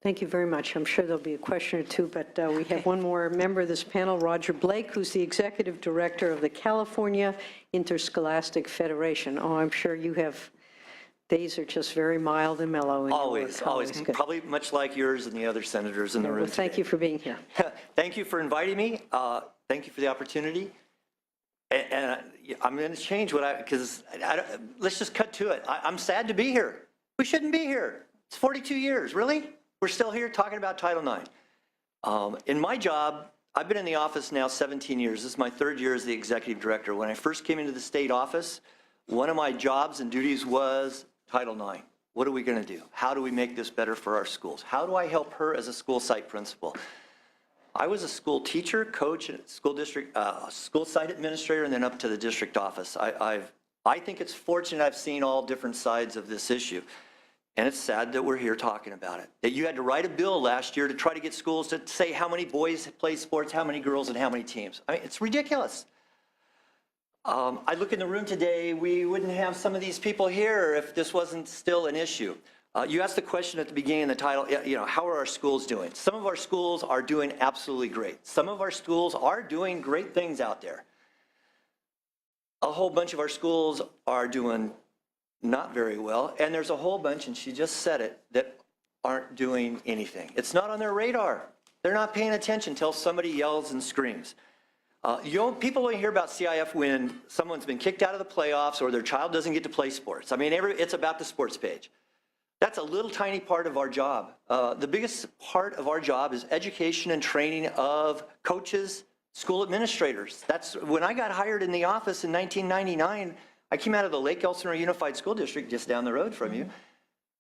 Thank you very much. I'm sure there'll be a question or two, but we have one more member of this panel, Roger Blake, who's the Executive Director of the California Interscholastic Federation. Oh, I'm sure you have, days are just very mild and mellow. In Always, always. Good. Probably much like yours and the other senators in the room Well, thank today. you for being here. Thank you for inviting me. Thank you for the opportunity. And I'm going to change what because let's just cut to it. I'm sad to be here. We shouldn't be here. It's 42 years, really? We're still here talking about Title IX. In my job, I've been in the office now 17 years. This is my third year as the executive director. When I first came into the state office, one of my jobs and duties was Title IX. What are we going to do? How do we make this better for our schools? How do I help her as a school site principal? I was a school teacher, coach, school district, school site administrator, and then up to the district office. I think it's fortunate I've seen all different sides of this issue. And it's sad that we're here talking about it. That you had to write a bill last year to try to get schools to say how many boys play sports, how many girls, and how many teams. I mean, it's ridiculous. I look in the room today, we wouldn't have some of these people here if this wasn't still an issue. You asked the question at the beginning of the title, how are our schools doing? Some of our schools are doing absolutely great. Some of our schools are doing great things out there. A whole bunch of our schools are doing not very well, and there's a whole bunch, and she just said it, that aren't doing anything. It's not on their radar. They're not paying attention until somebody yells and screams. People only hear about CIF when someone's been kicked out of the playoffs or their child doesn't get to play sports. I mean, it's about the sports page. That's a little tiny part of our job. The biggest part of our job is education and training of coaches, school administrators. That's when I got hired in the office in 1999. I came out of the Lake Elsinore Unified School District just down the road from you.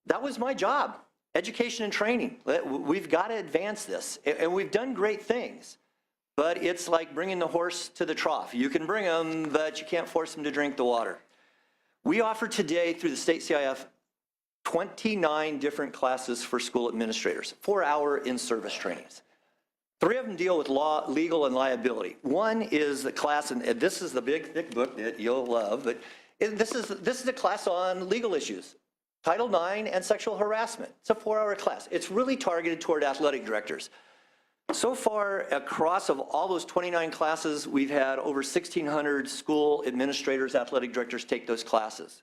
That was my job, education and training. We've got to advance this, and we've done great things, but it's like bringing the horse to the trough. You can bring them, but you can't force them to drink the water. We offer today through the state CIF 29 different classes for school administrators, 4-hour in-service trainings. 3 of them deal with law, legal, and liability. One is the class, and this is the big, thick book that you'll love, but this is a class on legal issues, Title IX and sexual harassment. It's a 4-hour class. It's really targeted toward athletic directors. So far, across of all those 29 classes, we've had over 1,600 school administrators, athletic directors take those classes.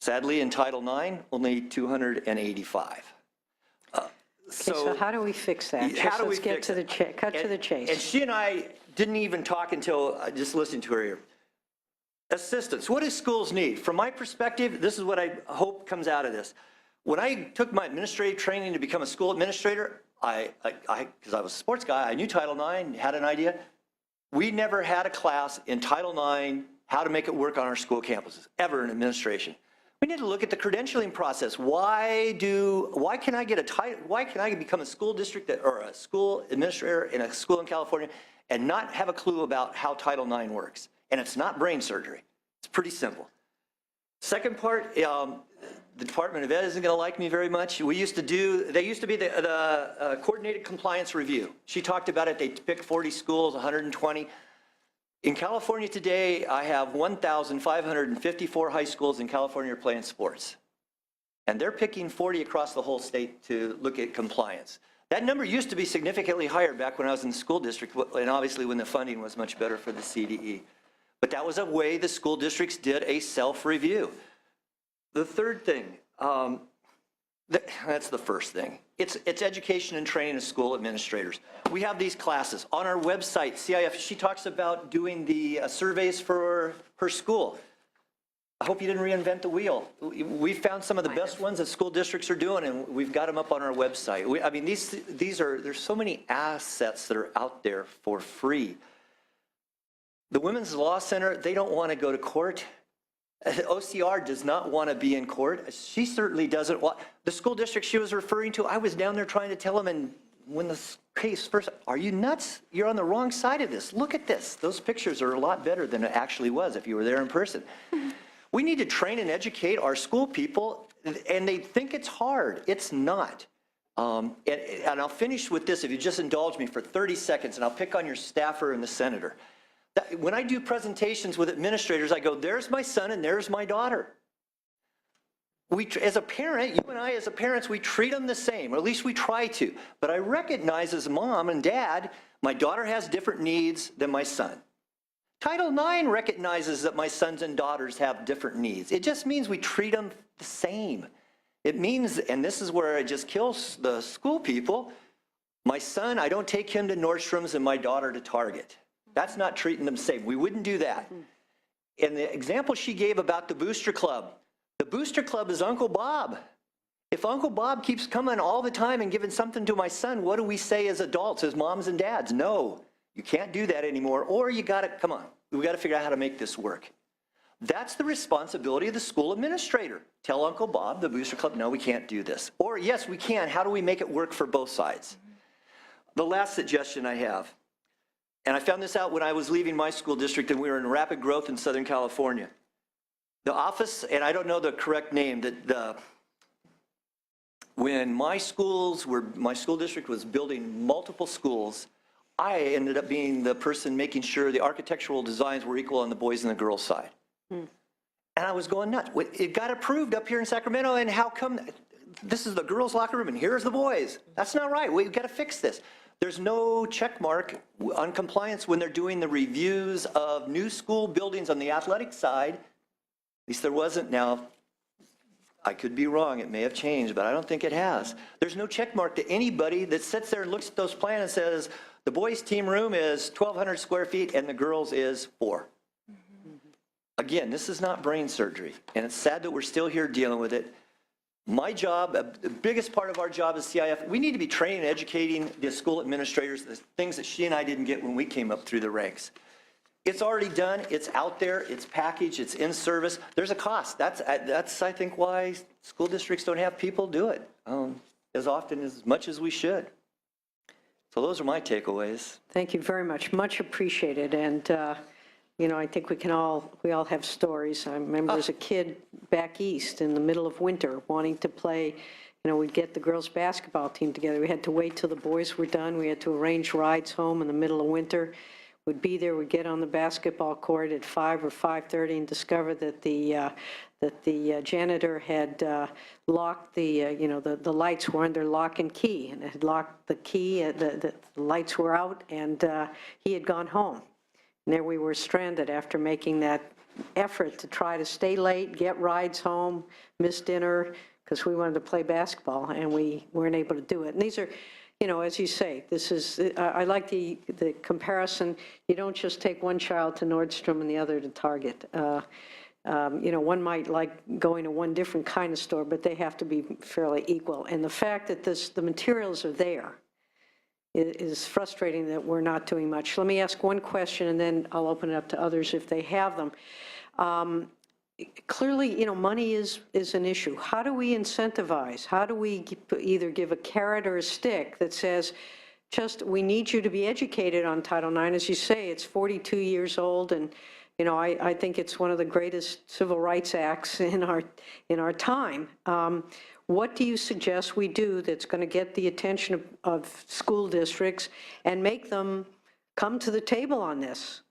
Sadly, in Title IX, only 285. So how do we fix that? Let's get to the cut to the chase. And she and I didn't even talk until just listening to her here. Assistance. What do schools need? From my perspective, this is what I hope comes out of this. When I took my administrative training to become a school administrator, because I was a sports guy, I knew Title IX, had an idea. We never had a class in Title IX, how to make it work on our school campuses, ever in administration. We need to look at the credentialing process. Why can I become a school district or a school administrator in a school in California and not have a clue about how Title IX works? And it's not brain surgery. It's pretty simple. Second part, the Department of Ed isn't going to like me very much. They used to be the coordinated compliance review. She talked about it. They picked 40 schools, 120. In California today, I have 1,554 high schools in California are playing sports. And they're picking 40 across the whole state to look at compliance. That number used to be significantly higher back when I was in the school district, and obviously when the funding was much better for the CDE. But that was a way the school districts did a self-review. The third thing, that's the first thing. It's education and training of school administrators. We have these classes. On our website, CIF, she talks about doing the surveys for her school. I hope you didn't reinvent the wheel. We found some of the best ones that school districts are doing, and we've got them up on our website. I mean, there's so many assets that are out there for free. The Women's Law Center, they don't want to go to court. OCR does not want to be in court. She certainly doesn't want. The school district she was referring to, I was down there trying to tell them, and when the case first, are you nuts? You're on the wrong side of this. Look at this. Those pictures are a lot better than it actually was if you were there in person. We need to train and educate our school people, and they think it's hard. It's not. And I'll finish with this, if you just indulge me for 30 seconds, and I'll pick on your staffer and the senator. When I do presentations with administrators, I go, there's my son and there's my daughter. as a parent, you and I as a parents, we treat them the same, or at least we try to. But I recognize as mom and dad, my daughter has different needs than my son. Title IX recognizes that my sons and daughters have different needs. It just means we treat them the same. It means, and this is where it just kills the school people, my son, I don't take him to Nordstrom's and my daughter to Target. That's not treating them the same. We wouldn't do that. And the example she gave about the Booster Club, the Booster Club is Uncle Bob. If Uncle Bob keeps coming all the time and giving something to my son, what do we say as adults, as moms and dads? No, you can't do that anymore, or you got to, come on, we got to figure out how to make this work. That's the responsibility of the school administrator. Tell Uncle Bob, the Booster Club, no, we can't do this. Or yes, we can. How do we make it work for both sides? The last suggestion I have, and I found this out when I was leaving my school district and we were in rapid growth in Southern California. The office, and I don't know the correct name, when my school district was building multiple schools, I ended up being the person making sure the architectural designs were equal on the boys and the girls side. And I was going nuts. It got approved up here in Sacramento, and how come this is the girls' locker room and here's the boys? That's not right. We've got to fix this. There's no check mark on compliance when they're doing the reviews of new school buildings on the athletic side. At least there wasn't. Now, I could be wrong. It may have changed, but I don't think it has. There's no check mark to anybody that sits there and looks at those plans and says, the boys' team room is 1,200 square feet and the girls is 4. Again, this is not brain surgery, and it's sad that we're still here dealing with it. My job, the biggest part of our job as CIF, we need to be training and educating the school administrators, the things that she and I didn't get when we came up through the ranks. It's already done, it's out there, it's packaged, it's in service. There's a cost. That's I think, why school districts don't have people do it as often, as much as we should. So those are my takeaways. Thank you very much. Much appreciated. And, you know, I think we all have stories. I remember as a kid back east in the middle of winter wanting to play, you know, we'd get the girls' basketball team together. We had to wait till the boys were done. We had to arrange rides home in the middle of winter. We'd be there, we'd get on the basketball court at 5 or 5:30 and discover that the janitor had locked the lights were under lock and key, and it had locked the key, the lights were out, and he had gone home. And there we were stranded after making that effort to try to stay late, get rides home, miss dinner, because we wanted to play basketball, and we weren't able to do it. And these are, you know, as you say, this is, I like the comparison. You don't just take one child to Nordstrom and the other to Target. You know, one might like going to one different kind of store, but they have to be fairly equal. And the fact that the materials are there is frustrating that we're not doing much. Let me ask one question, and then I'll open it up to others if they have them. Clearly, you know, money is an issue. How do we incentivize? How do we either give a carrot or a stick that says, just, we need you to be educated on Title IX? As you say, it's 42 years old, and, you know, I think it's one of the greatest civil rights acts in our time. What do you suggest we do that's going to get the attention of school districts and make them come to the table on this?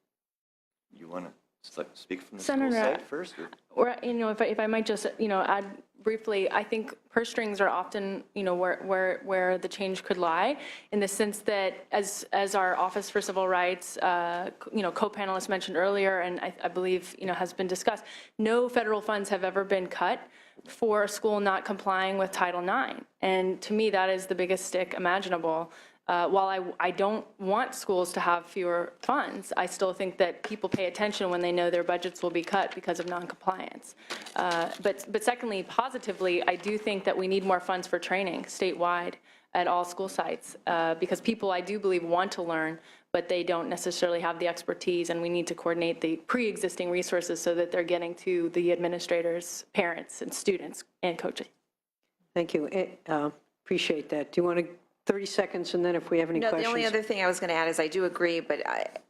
You want to speak from the Senator, school side first? Or, you know, if I might just, you know, add briefly, I think purse strings are often, you know, where the change could lie, in the sense that as our Office for Civil Rights, you know, co-panelists mentioned earlier, and I believe, you know, has been discussed, no federal funds have ever been cut for a school not complying with Title IX. And to me, that is the biggest stick imaginable. While I don't want schools to have fewer funds, I still think that people pay attention when they know their budgets will be cut because of noncompliance. But secondly, positively, I do think that we need more funds for training statewide at all school sites, because people, I do believe, want to learn, but they don't necessarily have the expertise, and we need to coordinate the pre-existing resources so that they're getting to the administrators, parents, and students, and coaches. Thank you. Appreciate that. Do you want to 30 seconds, and then if we have any questions. No, the only other thing I was going to add is I do agree, but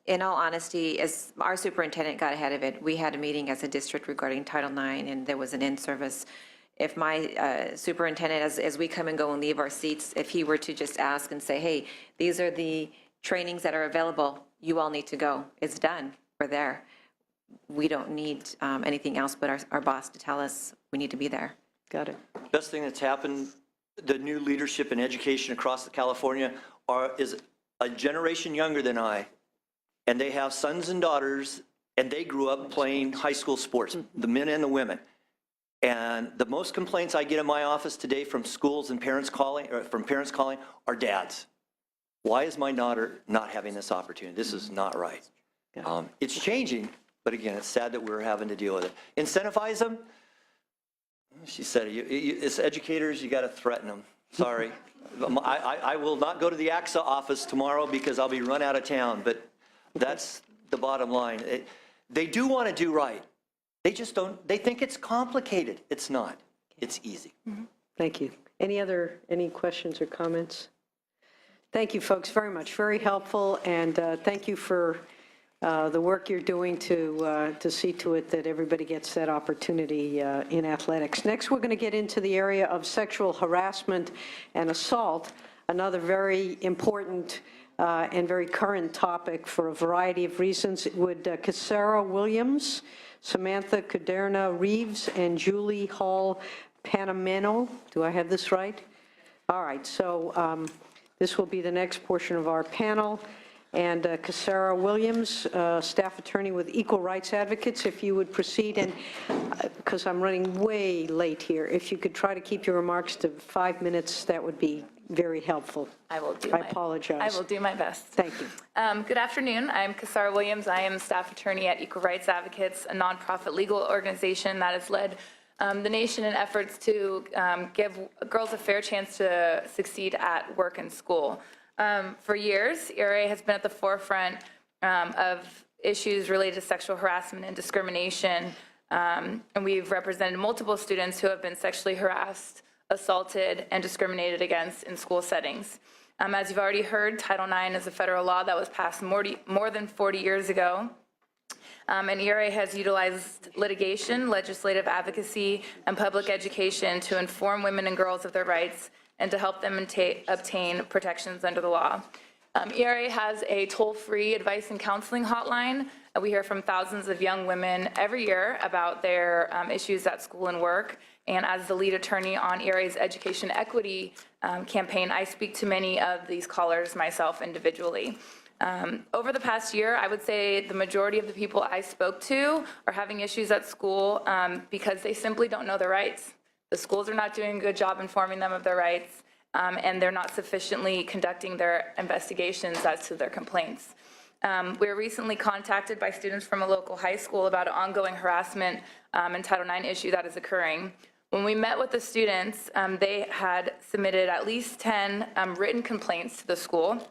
in all honesty, as our superintendent got ahead of it, we had a meeting as a district regarding Title IX, and there was an in-service. If my superintendent, as we come and go and leave our seats, if he were to just ask and say, hey, these are the trainings that are available, you all need to go. It's done. We're there. We don't need anything else but our boss to tell us we need to be there. Got it. Best thing that's happened, the new leadership in education across California is a generation younger than I, and they have sons and daughters, and they grew up playing high school sports, the men and the women. And the most complaints I get in my office today from schools and parents calling, are dads. Why is my daughter not having this opportunity? This is not right. It's changing, but again, it's sad that we're having to deal with it. Incentivize them. She said, as educators, you got to threaten them. Sorry. I will not go to the AXA office tomorrow because I'll be run out of town, but that's the bottom line. They do want to do right. They just don't, they think it's complicated. It's not. It's easy. Thank you. Any questions or comments? Thank you, folks, very much. Very helpful, and thank you for the work you're doing to see to it that everybody gets that opportunity in athletics. Next, we're going to get into the area of sexual harassment and assault, another very important and very current topic for a variety of reasons. Would Casara Williams, Samantha Caderna Reeves, and Julie Hall Panameno, do I have this right? All right, so this will be the next portion of our panel. And Casara Williams, staff attorney with Equal Rights Advocates, if you would proceed, and because I'm running way late here, if you could try to keep your remarks to 5 minutes, that would be very helpful. I will do. I apologize. I will do my best. Thank you. Good afternoon. I'm Casara Williams. I am staff attorney at Equal Rights Advocates, a nonprofit legal organization that has led the nation in efforts to give girls a fair chance to succeed at work and school. For years, ERA has been at the forefront of issues related to sexual harassment and discrimination, and we've represented multiple students who have been sexually harassed, assaulted, and discriminated against in school settings. As you've already heard, Title IX is a federal law that was passed more than 40 years ago. And ERA has utilized litigation, legislative advocacy, and public education to inform women and girls of their rights and to help them obtain protections under the law. ERA has a toll-free advice and counseling hotline. We hear from thousands of young women every year about their issues at school and work. And as the lead attorney on ERA's education equity campaign, I speak to many of these callers myself individually. Over the past year, I would say the majority of the people I spoke to are having issues at school because they simply don't know their rights. The schools are not doing a good job informing them of their rights, and they're not sufficiently conducting their investigations as to their complaints. We were recently contacted by students from a local high school about an ongoing harassment and Title IX issue that is occurring. When we met with the students, they had submitted at least 10 written complaints to the school,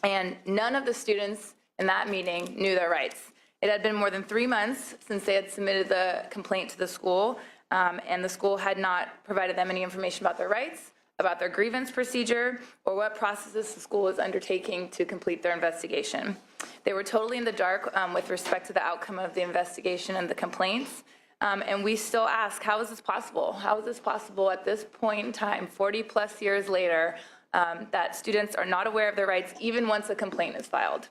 and none of the students in that meeting knew their rights. It had been more than 3 months since they had submitted the complaint to the school, and the school had not provided them any information about their rights, about their grievance procedure, or what processes the school is undertaking to complete their investigation. They were totally in the dark with respect to the outcome of the investigation and the complaints, and we still ask, how is this possible? How is this possible at this point in time, 40 plus years later, that students are not aware of their rights even once a complaint is filed?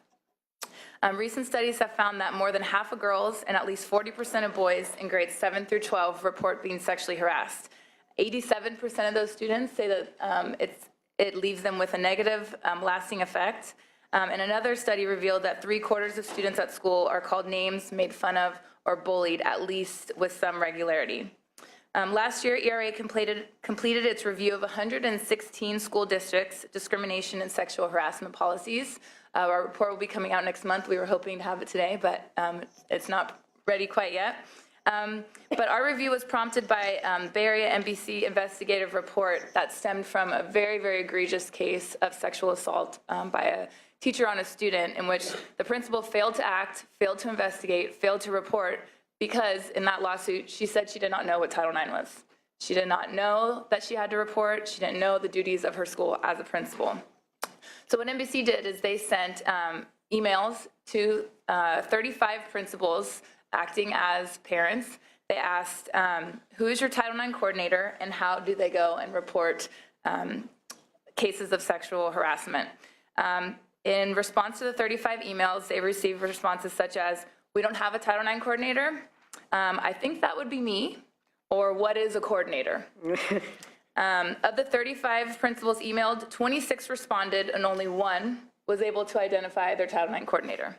Recent studies have found that more than half of girls and at least 40% of boys in grades 7 through 12 report being sexually harassed. 87% of those students say that it leaves them with a negative lasting effect. And another study revealed that 3/4 of students at school are called names, made fun of, or bullied, at least with some regularity. Last year, ERA completed its review of 116 school districts' discrimination and sexual harassment policies. Our report will be coming out next month. We were hoping to have it today, but it's not ready quite yet. But our review was prompted by Bay Area NBC investigative report that stemmed from a very, very egregious case of sexual assault by a teacher on a student, in which the principal failed to act, failed to investigate, failed to report, because in that lawsuit, she said she did not know what Title IX was. She did not know that she had to report. She didn't know the duties of her school as a principal. So what NBC did is they sent emails to 35 principals acting as parents. They asked, who is your Title IX coordinator, and how do they go and report cases of sexual harassment? In response to the 35 emails, they received responses such as, we don't have a Title IX coordinator. I think that would be me. Or what is a coordinator? Of the 35 principals emailed, 26 responded, and only one was able to identify their Title IX coordinator.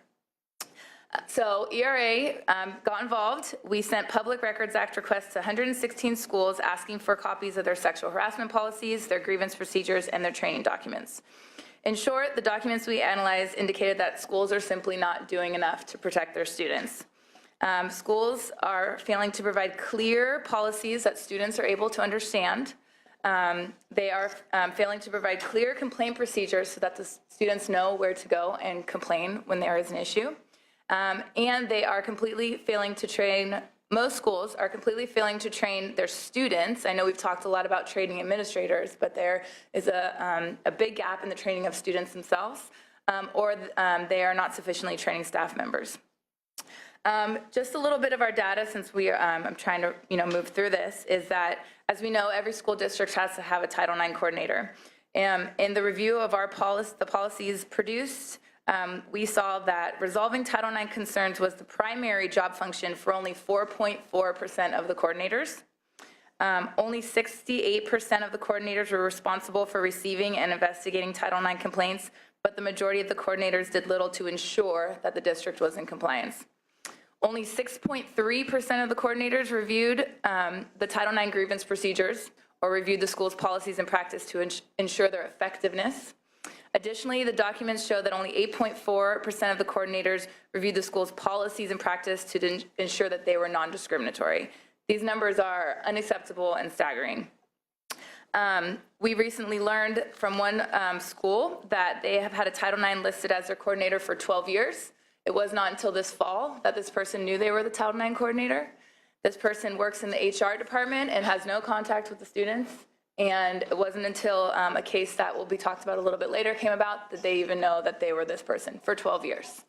So ERA got involved. We sent Public Records Act requests to 116 schools asking for copies of their sexual harassment policies, their grievance procedures, and their training documents. In short, the documents we analyzed indicated that schools are simply not doing enough to protect their students. Schools are failing to provide clear policies that students are able to understand. They are failing to provide clear complaint procedures so that the students know where to go and complain when there is an issue. And they are completely failing to train, most schools are completely failing to train their students. I know we've talked a lot about training administrators, but there is a big gap in the training of students themselves, or they are not sufficiently training staff members. Just a little bit of our data, since I'm trying to move through this, is that, as we know, every school district has to have a Title IX coordinator. In the review of the policies produced, we saw that resolving Title IX concerns was the primary job function for only 4.4% of the coordinators. Only 68% of the coordinators were responsible for receiving and investigating Title IX complaints, but the majority of the coordinators did little to ensure that the district was in compliance. Only 6.3% of the coordinators reviewed the Title IX grievance procedures or reviewed the school's policies and practice to ensure their effectiveness. Additionally, the documents show that only 8.4% of the coordinators reviewed the school's policies and practice to ensure that they were non-discriminatory. These numbers are unacceptable and staggering. We recently learned from one school that they have had a Title IX listed as their coordinator for 12 years. It was not until this fall that this person knew they were the Title IX coordinator. This person works in the HR department and has no contact with the students. And it wasn't until a case that will be talked about a little bit later came about that they even know that they were this person for 12 years.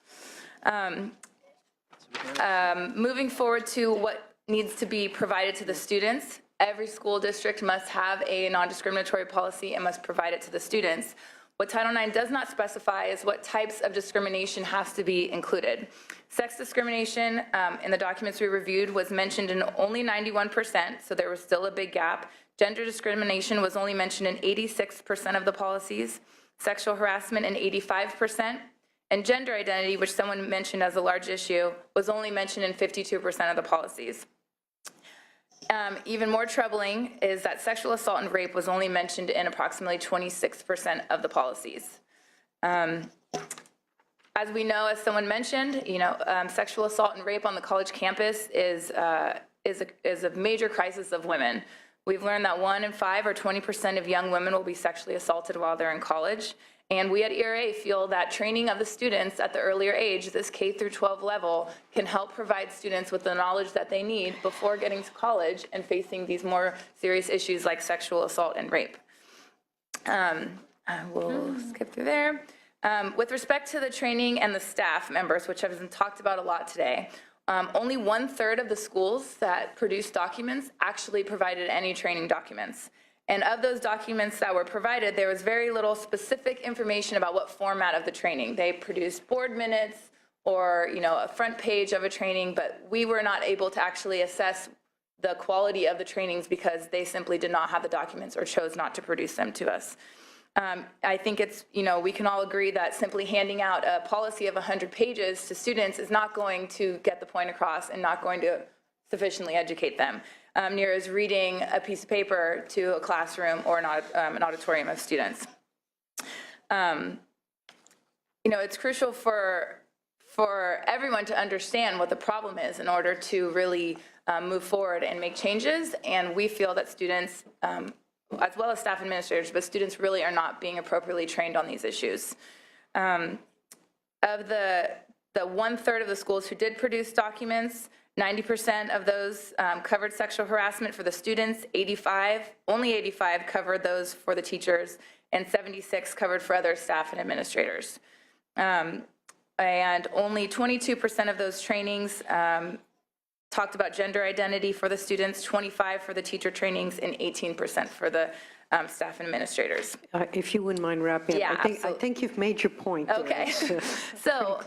Moving forward to what needs to be provided to the students, every school district must have a non-discriminatory policy and must provide it to the students. What Title IX does not specify is what types of discrimination has to be included. Sex discrimination in the documents we reviewed was mentioned in only 91%, so there was still a big gap. Gender discrimination was only mentioned in 86% of the policies, sexual harassment in 85%, and gender identity, which someone mentioned as a large issue, was only mentioned in 52% of the policies. Even more troubling is that sexual assault and rape was only mentioned in approximately 26% of the policies. As we know, as someone mentioned, sexual assault and rape on the college campus is a major crisis of women. We've learned that 1 in 5 or 20% of young women will be sexually assaulted while they're in college. And we at ERA feel that training of the students at the earlier age, this K through 12 level, can help provide students with the knowledge that they need before getting to college and facing these more serious issues like sexual assault and rape. I will skip through there. With respect to the training and the staff members, which have been talked about a lot today, only 1/3 of the schools that produced documents actually provided any training documents. And of those documents that were provided, there was very little specific information about what format of the training. They produced board minutes or a front page of a training, but we were not able to actually assess the quality of the trainings because they simply did not have the documents or chose not to produce them to us. I think it's, we can all agree that simply handing out a policy of 100 pages to students is not going to get the point across and not going to sufficiently educate them. Near as reading a piece of paper to a classroom or an auditorium of students. It's crucial for everyone to understand what the problem is in order to really move forward and make changes. And we feel that students, as well as staff administrators, but students really are not being appropriately trained on these issues. Of the 1/3 of the schools who did produce documents, 90% of those covered sexual harassment for the students, only 85 covered those for the teachers, and 76 covered for other staff and administrators. And only 22% of those trainings talked about gender identity for the students, 25 for the teacher trainings, and 18% for the staff and administrators. If you wouldn't mind wrapping up. Yeah, I absolutely. think you've made your point. there. Okay. So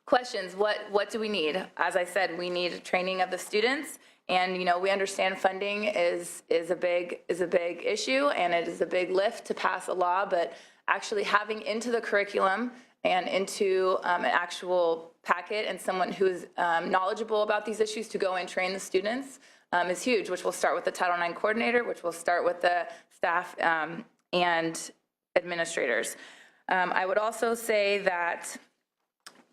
questions, what do we need? As I said, we need training of the students And, we understand funding is a big issue, and it is a big lift to pass a law, but actually having into the curriculum and into an actual packet and someone who's knowledgeable about these issues to go and train the students is huge, which will start with the Title IX coordinator, which will start with the staff and administrators. I would also say that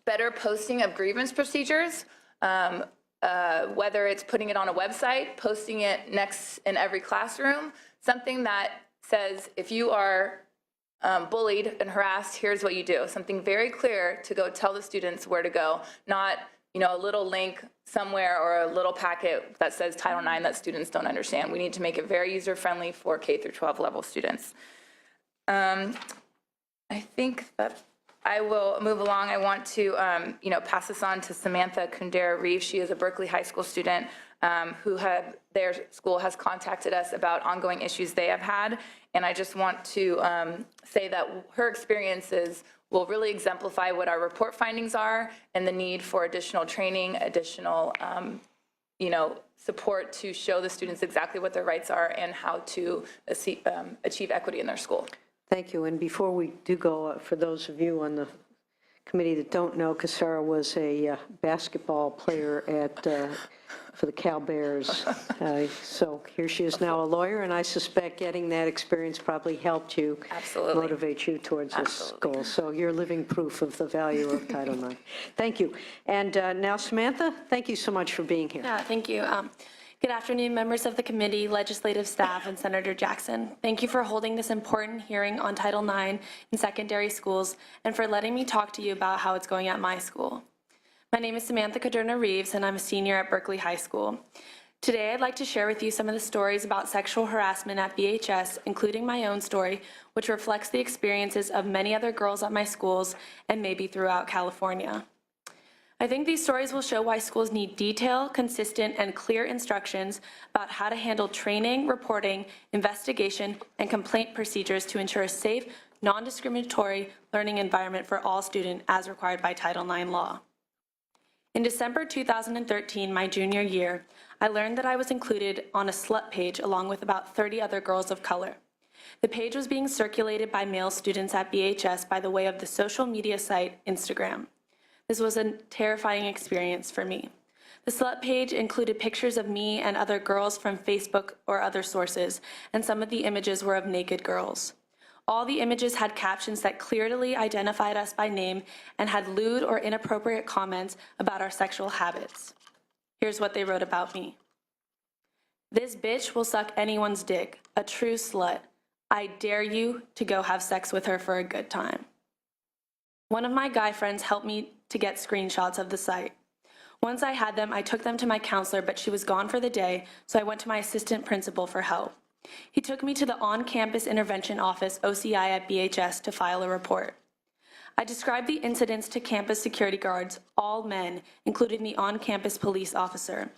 better posting of grievance procedures, whether it's putting it on a website, posting it next in every classroom, something that says if you are bullied and harassed, here's what you do. Something very clear to go tell the students where to go, not a little link somewhere or a little packet that says Title IX that students don't understand. We need to make it very user-friendly for K through 12 level students. I think that I will move along. I want to, pass this on to Samantha Kundera-Reeves. She is a Berkeley High School student their school has contacted us about ongoing issues they have had. And I just want to say that her experiences will really exemplify what our report findings are and the need for additional training, additional, support to show the students exactly what their rights are and how to achieve equity in their school. Thank you. And before we do go, for those of you on the committee that don't know, Casara was a basketball player for the Cal Bears. So here she is now a lawyer, and I suspect getting that experience probably helped you motivate you towards this goal. So you're living proof of the value of Title IX. Thank you. And now, Samantha, thank you so much for being here. Yeah, thank you. Good afternoon, members of the committee, legislative staff, and Senator Jackson. Thank you for holding this important hearing on Title IX in secondary schools and for letting me talk to you about how it's going at my school. My name is Samantha Kundera-Reeves, and I'm a senior at Berkeley High School. Today, I'd like to share with you some of the stories about sexual harassment at BHS, including my own story, which reflects the experiences of many other girls at my schools and maybe throughout California. I think these stories will show why schools need detailed, consistent, and clear instructions about how to handle training, reporting, investigation, and complaint procedures to ensure a safe, non-discriminatory learning environment for all students as required by Title IX law. In December 2013, my junior year, I learned that I was included on a slut page along with about 30 other girls of color. The page was being circulated by male students at BHS by the way of the social media site Instagram. This was a terrifying experience for me. The slut page included pictures of me and other girls from Facebook or other sources, and some of the images were of naked girls. All the images had captions that clearly identified us by name and had lewd or inappropriate comments about our sexual habits. Here's what they wrote about me. This bitch will suck anyone's dick, a true slut. I dare you to go have sex with her for a good time. One of my guy friends helped me to get screenshots of the site. Once I had them, I took them to my counselor, but she was gone for the day, so I went to my assistant principal for help. He took me to the on-campus intervention office, OCI, at BHS to file a report. I described the incidents to campus security guards, all men, including the on-campus police officer.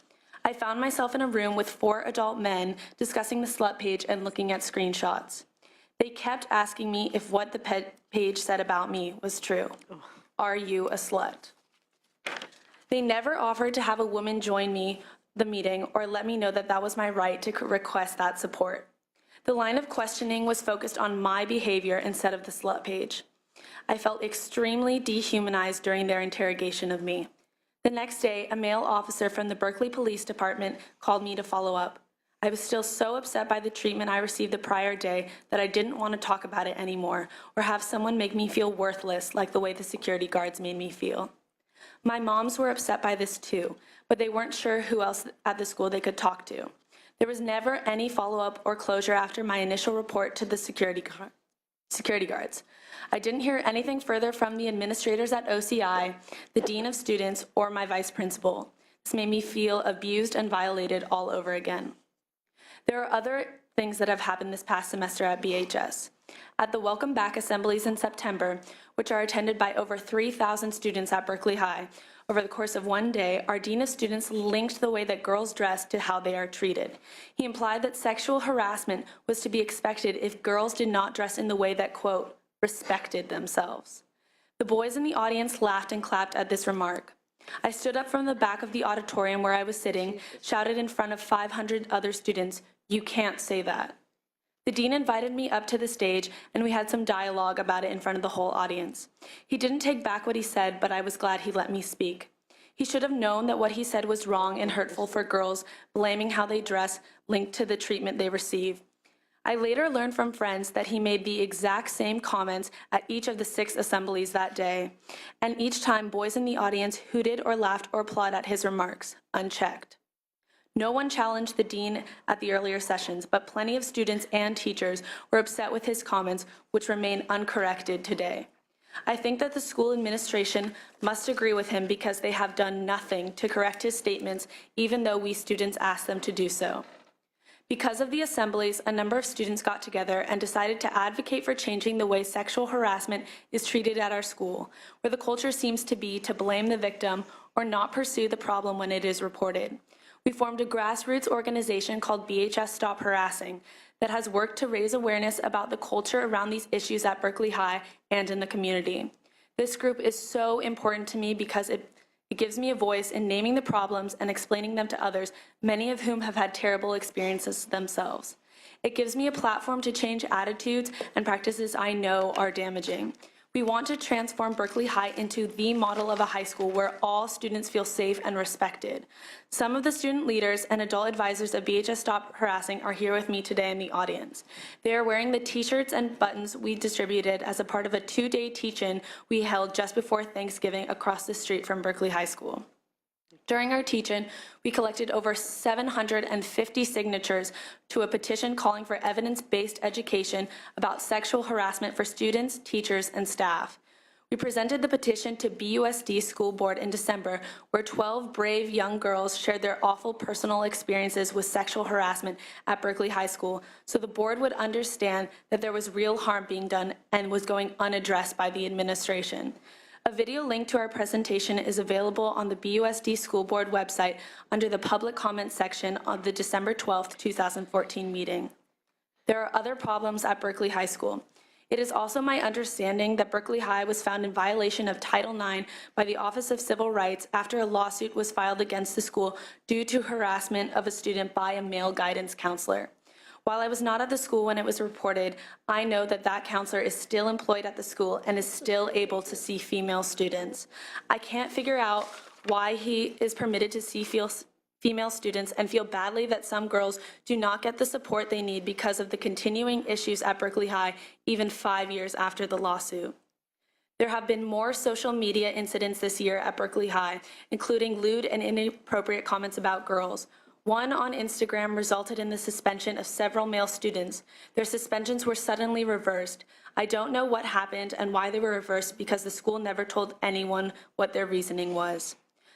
I found myself in a room with 4 adult men discussing the slut page and looking at screenshots. They kept asking me if what the page said about me was true. Are you a slut? They never offered to have a woman join the meeting or let me know that that was my right to request that support. The line of questioning was focused on my behavior instead of the slut page. I felt extremely dehumanized during their interrogation of me. The next day, a male officer from the Berkeley Police Department called me to follow up. I was still so upset by the treatment I received the prior day that I didn't want to talk about it anymore or have someone make me feel worthless like the way the security guards made me feel. My moms were upset by this too, but they weren't sure who else at the school they could talk to. There was never any follow-up or closure after my initial report to the security guards. I didn't hear anything further from the administrators at OCI, the dean of students, or my vice principal. This made me feel abused and violated all over again. There are other things that have happened this past semester at BHS. At the Welcome Back assemblies in September, which are attended by over 3,000 students at Berkeley High, over the course of one day, our dean of students linked the way that girls dress to how they are treated. He implied that sexual harassment was to be expected if girls did not dress in the way that, quote, respected themselves. The boys in the audience laughed and clapped at this remark. I stood up from the back of the auditorium where I was sitting, shouted in front of 500 other students, "You can't say that." The dean invited me up to the stage, and we had some dialogue about it in front of the whole audience. He didn't take back what he said, but I was glad he let me speak. He should have known that what he said was wrong and hurtful for girls, blaming how they dress linked to the treatment they receive. I later learned from friends that he made the exact same comments at each of the 6 assemblies that day, and each time boys in the audience hooted or laughed or applauded at his remarks, unchecked. No one challenged the dean at the earlier sessions, but plenty of students and teachers were upset with his comments, which remain uncorrected today. I think that the school administration must agree with him because they have done nothing to correct his statements, even though we students asked them to do so. Because of the assemblies, a number of students got together and decided to advocate for changing the way sexual harassment is treated at our school, where the culture seems to be to blame the victim or not pursue the problem when it is reported. We formed a grassroots organization called BHS Stop Harassing that has worked to raise awareness about the culture around these issues at Berkeley High and in the community. This group is so important to me because it gives me a voice in naming the problems and explaining them to others, many of whom have had terrible experiences themselves. It gives me a platform to change attitudes and practices I know are damaging. We want to transform Berkeley High into the model of a high school where all students feel safe and respected. Some of the student leaders and adult advisors of BHS Stop Harassing are here with me today in the audience. They are wearing the t-shirts and buttons we distributed as a part of a 2-day teach-in we held just before Thanksgiving across the street from Berkeley High School. During our teach-in, we collected over 750 signatures to a petition calling for evidence-based education about sexual harassment for students, teachers, and staff. We presented the petition to BUSD School Board in December, where 12 brave young girls shared their awful personal experiences with sexual harassment at Berkeley High School, so the board would understand that there was real harm being done and was going unaddressed by the administration. A video link to our presentation is available on the BUSD School Board website under the public comment section of the December 12, 2014 meeting. There are other problems at Berkeley High School. It is also my understanding that Berkeley High was found in violation of Title IX by the Office of Civil Rights after a lawsuit was filed against the school due to harassment of a student by a male guidance counselor. While I was not at the school when it was reported, I know that that counselor is still employed at the school and is still able to see female students. I can't figure out why he is permitted to see female students and feel badly that some girls do not get the support they need because of the continuing issues at Berkeley High, even 5 years after the lawsuit. There have been more social media incidents this year at Berkeley High, including lewd and inappropriate comments about girls. One on Instagram resulted in the suspension of several male students. Their suspensions were suddenly reversed. I don't know what happened and why they were reversed because the school never told anyone what their reasoning was.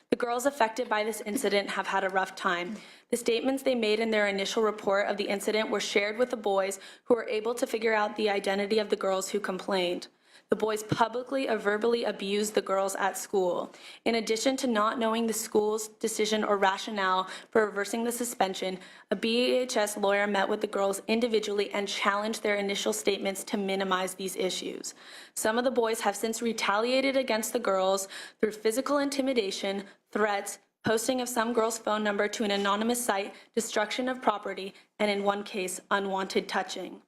The girls affected by this incident have had a rough time. The statements they made in their initial report of the incident were shared with the boys, who were able to figure out the identity of the girls who complained. The boys publicly or verbally abused the girls at school. In addition to not knowing the school's decision or rationale for reversing the suspension, a BHS lawyer met with the girls individually and challenged their initial statements to minimize these issues. Some of the boys have since retaliated against the girls through physical intimidation, threats, posting of some girl's phone number to an anonymous site, destruction of property, and in one case, unwanted touching.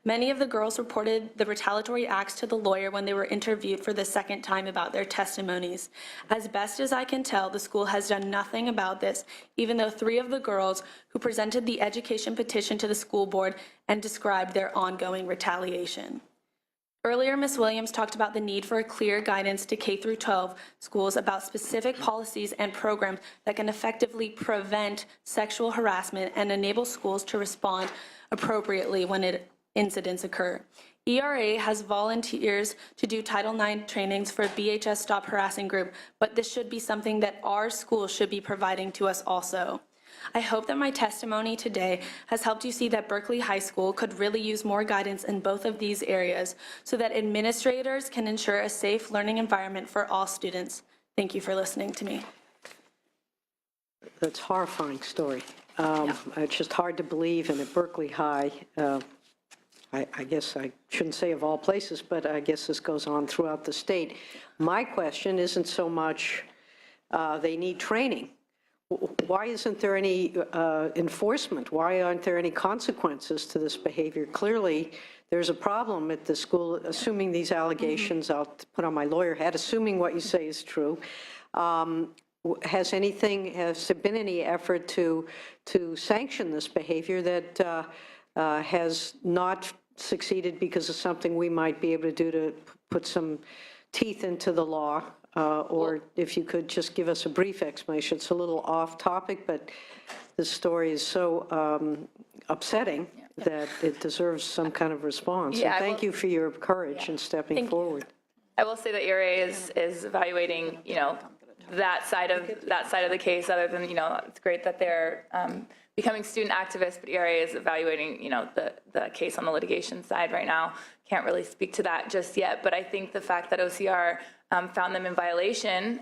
Many of the girls reported the retaliatory acts to the lawyer when they were interviewed for the second time about their testimonies. As best as I can tell, the school has done nothing about this, even though 3 of the girls who presented the education petition to the school board and described their ongoing retaliation. Earlier, Ms. Williams talked about the need for a clear guidance to K-12 schools about specific policies and programs that can effectively prevent sexual harassment and enable schools to respond appropriately when incidents occur. ERA has volunteers to do Title IX trainings for BHS Stop Harassing group, but this should be something that our schools should be providing to us also. I hope that my testimony today has helped you see that Berkeley High School could really use more guidance in both of these areas so that administrators can ensure a safe learning environment for all students. Thank you for listening to me. That's a horrifying story. It's just hard to believe, and at Berkeley High, I guess I shouldn't say of all places, but I guess this goes on throughout the state. My question isn't so much They need training. Why isn't there any enforcement? Why aren't there any consequences to this behavior? Clearly, there's a problem at the school, assuming these allegations, I'll put on my lawyer hat, assuming what you say is true. Has there been any effort to sanction this behavior that has not succeeded because of something we might be able to do to put some teeth into the law? Or if you could just give us a brief explanation. It's a little off topic, but this story is so upsetting that it deserves some kind of response. Yeah, And thank you for your courage in stepping forward. I will say that ERA is evaluating, that side of the case, other than, it's great that they're becoming student activists, but ERA is evaluating, the case on the litigation side right now. Can't really speak to that just yet, but I think the fact that OCR found them in violation,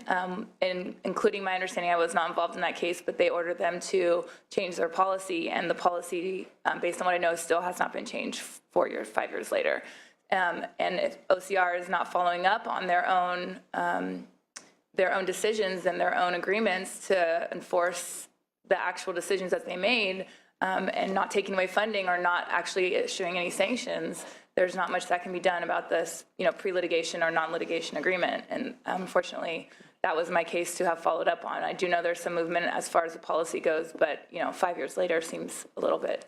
including my understanding, I was not involved in that case, but they ordered them to change their policy, and the policy, based on what I know, still has not been changed 5 years later. And if OCR is not following up on their own decisions and their own agreements to enforce the actual decisions that they made, and not taking away funding or not actually issuing any sanctions, there's not much that can be done about this, pre-litigation or non-litigation agreement. And unfortunately, that was my case to have followed up on. I do know there's some movement as far as the policy goes, but 5 years later seems a little bit